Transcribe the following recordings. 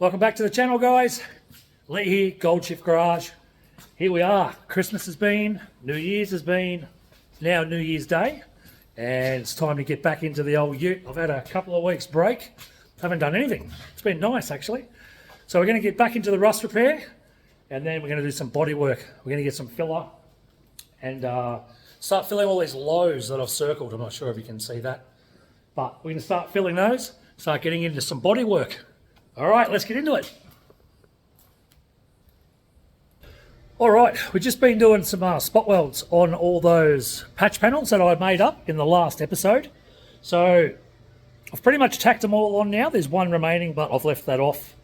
Welcome back to the channel, guys. Lee here, Gold Shift Garage. Here we are. Christmas has been, New Year's has been, now New Year's Day, and it's time to get back into the old ute. I've had a couple of weeks break, haven't done anything. It's been nice actually. So we're going to get back into the rust repair, and then we're going to do some body work. We're going to get some filler and start filling all these lows that I've circled. I'm not sure if you can see that, but we're going to start filling those, start getting into some body work. All right, let's get into it. All right, we've just been doing some spot welds on all those patch panels that I made up in the last episode. So I've pretty much tacked them all on now. There's one remaining, but I've left that off.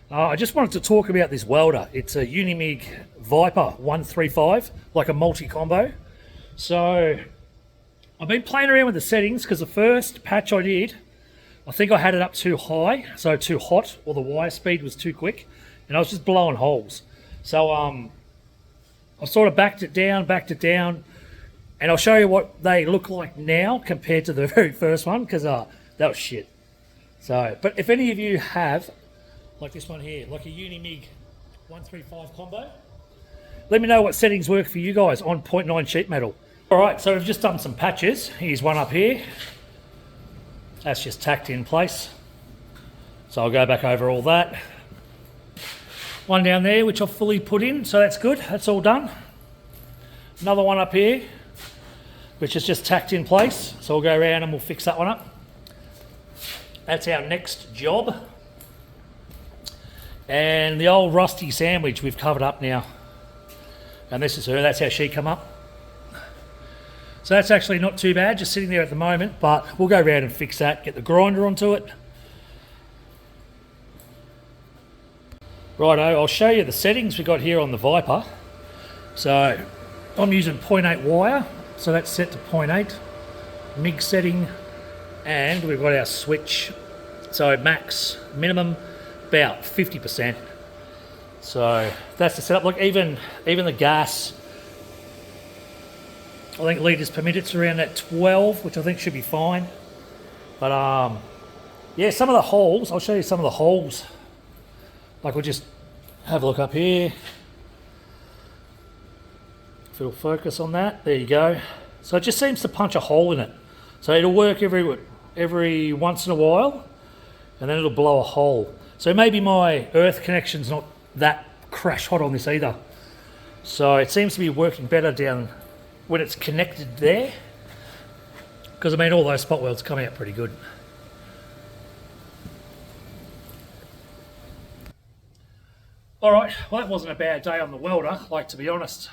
I just wanted to talk about this welder. It's a Unimig Viper 135, like a multi-combo. So I've been playing around with the settings because the first patch I did, I think I had it up too high, so too hot, or the wire speed was too quick, and I was just blowing holes. So I sort of backed it down, and I'll show you what they look like now compared to the very first one, because that was shit. So, but if any of you have, like this one here, like a Unimig 135 combo, let me know what settings work for you guys on 0.9 sheet metal. All right, so we've just done some patches. Here's one up here. That's just tacked in place. So I'll go back over all that. One down there, which I've fully put in, so that's good. That's all done. Another one up here, which is just tacked in place. So we'll go around and we'll fix that one up. That's our next job. And the old rusty sandwich we've covered up now. And this is her, that's how she come up. So that's actually not too bad, just sitting there at the moment, but we'll go around and fix that, get the grinder onto it. Righto, I'll show you the settings we got here on the Viper. So I'm using 0.8 wire, so that's set to 0.8. MIG setting, and we've got our switch. So max, minimum, about 50%. So that's the setup. Look, even the gas, I think litres per minute's around that 12, which I think should be fine. But yeah, some of the holes, I'll show you some of the holes. Like we'll just have a look up here. If it'll focus on that, there you go. So it just seems to punch a hole in it. So it'll work every once in a while, and then it'll blow a hole. So maybe my earth connection's not that crash hot on this either. So it seems to be working better down when it's connected there, because I mean all those spot welds come out pretty good. All right, well that wasn't a bad day on the welder, like, to be honest.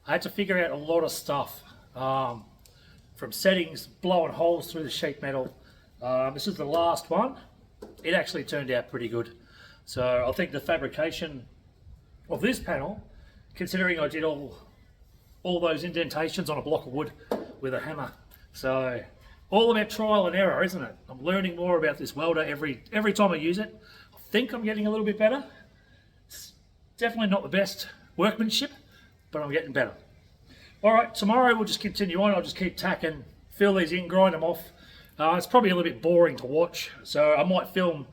I had to figure out a lot of stuff, from settings, blowing holes through the sheet metal. This is the last one. It actually turned out pretty good. So I think the fabrication of this panel, considering I did all those indentations on a block of wood with a hammer. So all about trial and error, isn't it? I'm learning more about this welder every time I use it. I think I'm getting a little bit better. It's definitely not the best workmanship, but I'm getting better. All right, tomorrow we'll just continue on. I'll just keep tacking, fill these in, grind them off. It's probably a little bit boring to watch, so I might film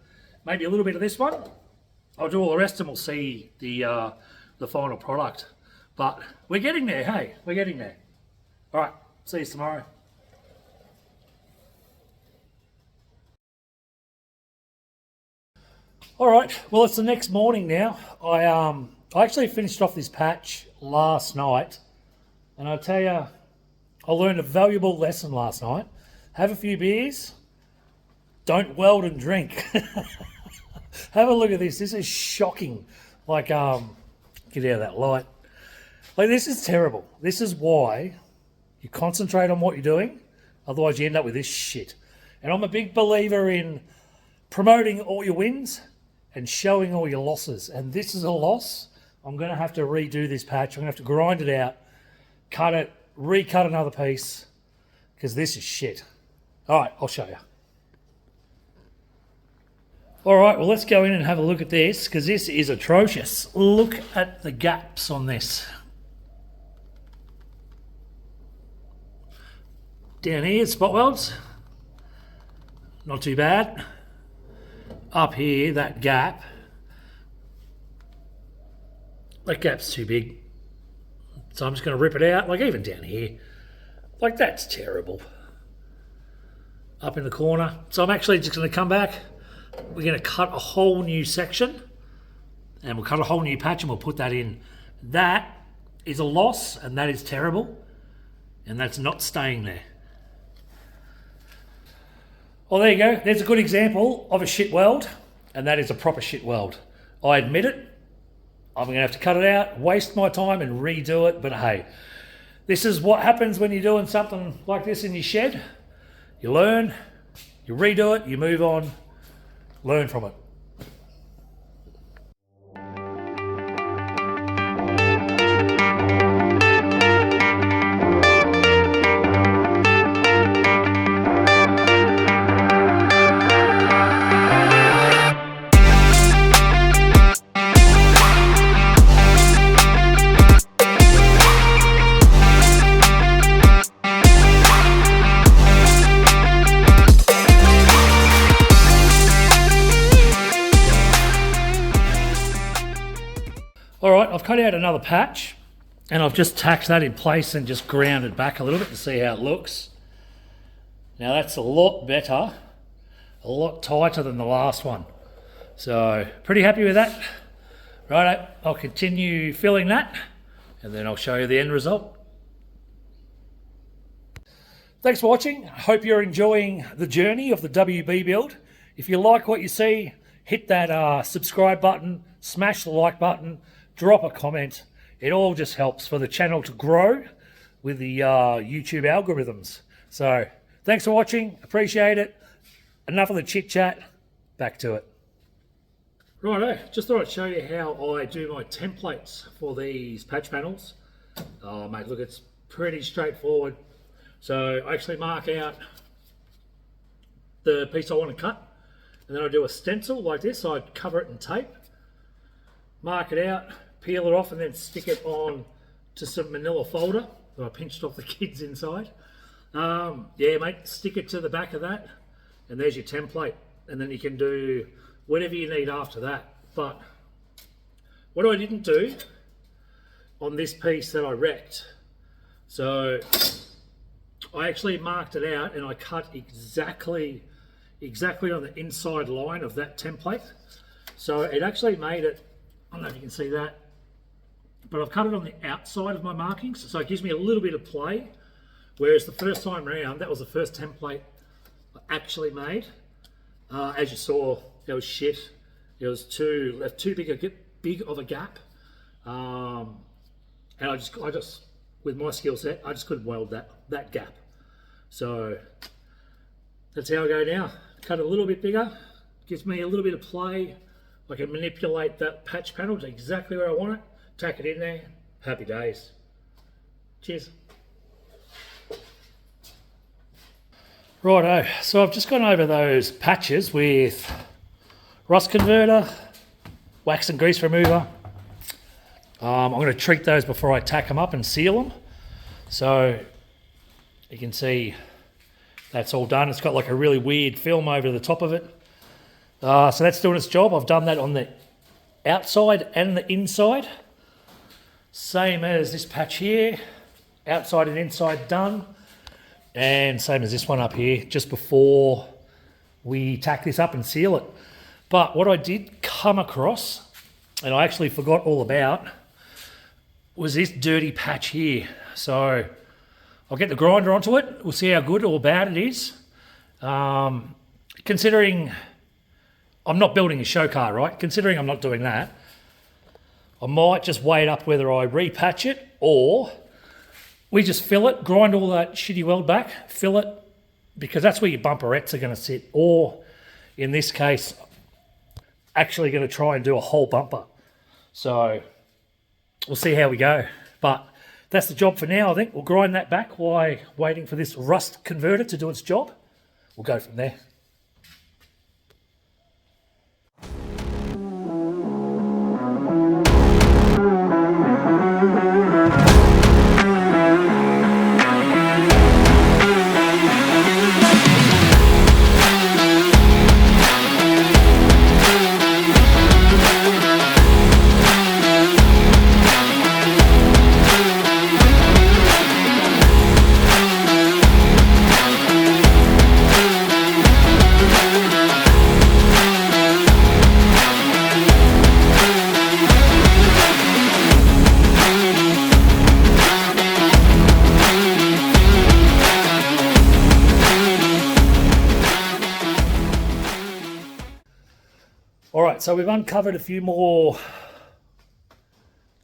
maybe a little bit of this one. I'll do all the rest and we'll see the final product. But we're getting there, hey, we're getting there. All right, see you tomorrow. All right, well, it's the next morning now. I actually finished off this patch last night, and I tell you, I learned a valuable lesson last night. Have a few beers, don't weld and drink. Have a look at this. This is shocking. Like, get out of that light. Like, this is terrible. This is why you concentrate on what you're doing, otherwise you end up with this shit. And I'm a big believer in promoting all your wins and showing all your losses. And this is a loss. I'm going to have to redo this patch. I'm going to have to grind it out, cut it, recut another piece, because this is shit. All right, I'll show you. All right, well, let's go in and have a look at this, because this is atrocious. Look at the gaps on this. Down here, spot welds, not too bad. Up here, that gap that gap's too big. So I'm just going to rip it out, like even down here. Like that's terrible. Up in the corner. So I'm actually just going to come back. We're going to cut a whole new section. And we'll cut a whole new patch and we'll put that in. That is a loss and that is terrible. And that's not staying there. Well, there you go. There's a good example of a shit weld. And that is a proper shit weld. I admit it. I'm going to have to cut it out, waste my time and redo it. But hey, this is what happens when you're doing something like this in your shed. You learn, you redo it, you move on, learn from it. All right, I've cut out another patch and I've just tacked that in place and just ground it back a little bit to see how it looks. Now that's a lot better, a lot tighter than the last one. So pretty happy with that. Right, I'll continue filling that and then I'll show you the end result. Thanks for watching. I hope you're enjoying the journey of the WB build. If you like what you see, hit that subscribe button, smash the like button, drop a comment. It all just helps for the channel to grow with the YouTube algorithms. So thanks for watching. Appreciate it. Enough of the chit chat. Back to it. Righto, just thought I'd show you how I do my templates for these patch panels. Oh mate, look, it's pretty straightforward. So I actually mark out the piece I want to cut and then I do a stencil like this. So I cover it in tape, mark it out, peel it off and then stick it on to some manila folder that I pinched off the kids inside. Yeah mate, stick it to the back of that and there's your template, and then you can do whatever you need after that. But what I didn't do on this piece that I wrecked, so I actually marked it out and I cut exactly on the inside line of that template. So it actually made it, I don't know if you can see that, but I've cut it on the outside of my markings, so it gives me a little bit of play. Whereas the first time round, that was the first template I actually made. As you saw, it was shit. It was left too big of a gap, and I just with my skill set, I just couldn't weld that gap. So that's how I go now. Cut it a little bit bigger, gives me a little bit of play. I can manipulate that patch panel to exactly where I want it, tack it in there, happy days. Cheers. Righto, so I've just gone over those patches with rust converter, wax and grease remover. I'm going to treat those before I tack them up and seal them. So you can see that's all done. It's got like a really weird film over the top of it. So that's doing its job. I've done that on the outside and the inside. Same as this patch here, outside and inside done. And same as this one up here, just before we tack this up and seal it. But what I did come across, and I actually forgot all about, was this dirty patch here. So I'll get the grinder onto it. We'll see how good or bad it is. Considering I'm not building a show car, right? Considering I'm not doing that, I might just weigh it up whether I repatch it or we just fill it, grind all that shitty weld back, fill it, because that's where your bumperettes are going to sit. Or in this case, actually going to try and do a whole bumper. So we'll see how we go. But that's the job for now, I think. We'll grind that back while waiting for this rust converter to do its job. We'll go from there. All right, so we've uncovered a few more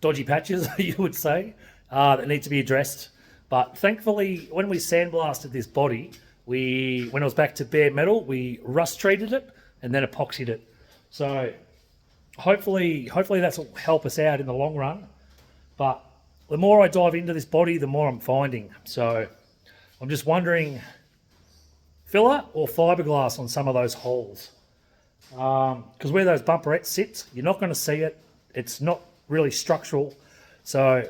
dodgy patches, you would say, that need to be addressed. But thankfully, when we sandblasted this body, when it was back to bare metal, we rust treated it and then epoxied it. So hopefully that's will help us out in the long run. But the more I dive into this body, the more I'm finding. So I'm just wondering, filler or fiberglass on some of those holes. Because where those bumperettes sit, you're not going to see it. It's not really structural. So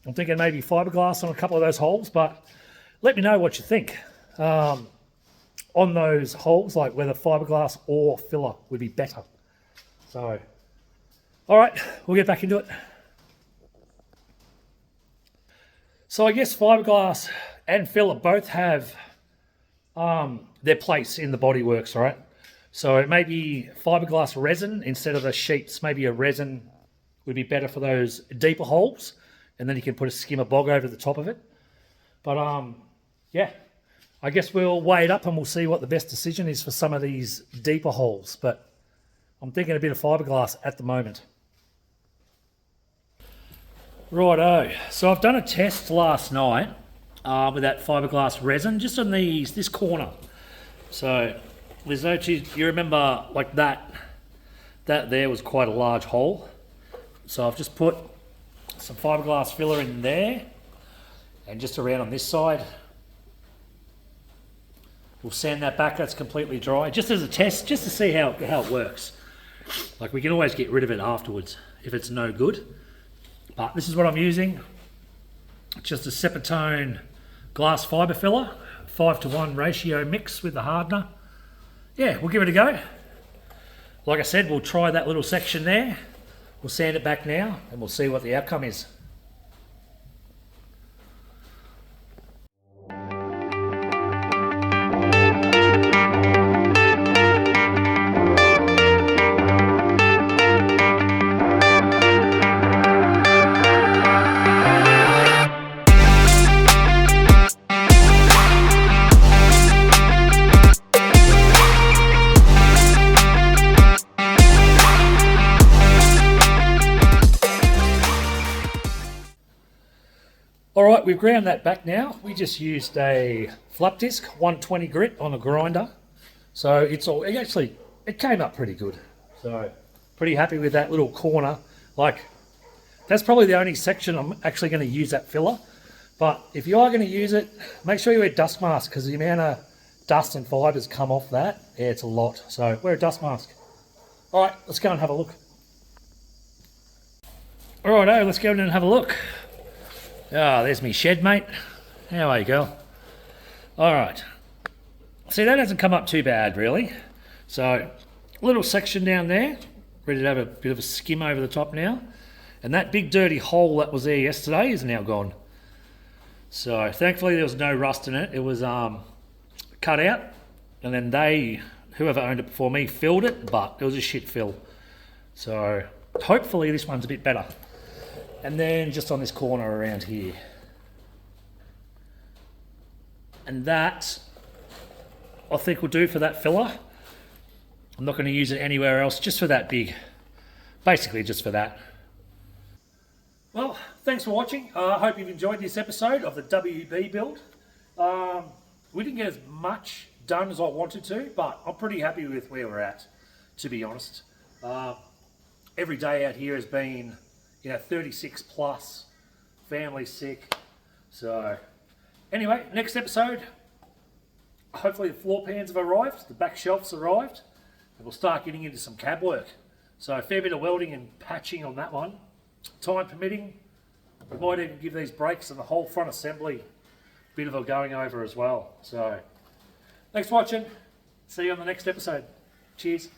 I'm thinking maybe fiberglass on a couple of those holes, but let me know what you think on those holes, like whether fiberglass or filler would be better. So, all right, we'll get back into it. So I guess fiberglass and filler both have their place in the bodyworks, right? So it may be fiberglass resin instead of the sheets. Maybe a resin would be better for those deeper holes, and then you can put a skim of bog over the top of it. But yeah, I guess we'll weigh it up and we'll see what the best decision is for some of these deeper holes. But I'm thinking a bit of fiberglass at the moment. Righto, so I've done a test last night with that fiberglass resin just on this corner. So there's no, you remember like that there was quite a large hole. So I've just put some fiberglass filler in there and just around on this side. We'll sand that back, that's completely dry, just as a test, just to see how it works. Like, we can always get rid of it afterwards if it's no good. But this is what I'm using. It's just a Sepatone glass fibre filler, 5:1 ratio mix with the hardener. Yeah, we'll give it a go. Like I said, we'll try that little section there. We'll sand it back now and we'll see what the outcome is. All right, we've ground that back now. We just used a flap disc, 120 grit on a grinder. So it came up pretty good. So pretty happy with that little corner. Like, that's probably the only section I'm actually going to use that filler. But if you are going to use it, make sure you wear dust mask, because the amount of dust and fibres come off that, yeah, it's a lot. So wear a dust mask. All right, let's go and have a look. All right, let's go in and have a look. Ah, there's me shed, mate. How are you, girl? All right. See, that hasn't come up too bad, really. So, little section down there. Ready to have a bit of a skim over the top now. And that big dirty hole that was there yesterday is now gone. So, thankfully there was no rust in it. It was cut out. And then whoever owned it before me, filled it, but it was a shit fill. So, hopefully this one's a bit better. And then just on this corner around here. And that, I think, will do for that filler. I'm not going to use it anywhere else, just for that big. Basically just for that. Well, thanks for watching. I hope you've enjoyed this episode of the WB build. We didn't get as much done as I wanted to, but I'm pretty happy with where we're at, to be honest. Every day out here has been 36 plus, family sick. So anyway, next episode, hopefully the floor pans have arrived, the back shelves arrived, and we'll start getting into some cab work. So a fair bit of welding and patching on that one. Time permitting, we might even give these brakes and the whole front assembly a bit of a going over as well. So thanks for watching. See you on the next episode. Cheers.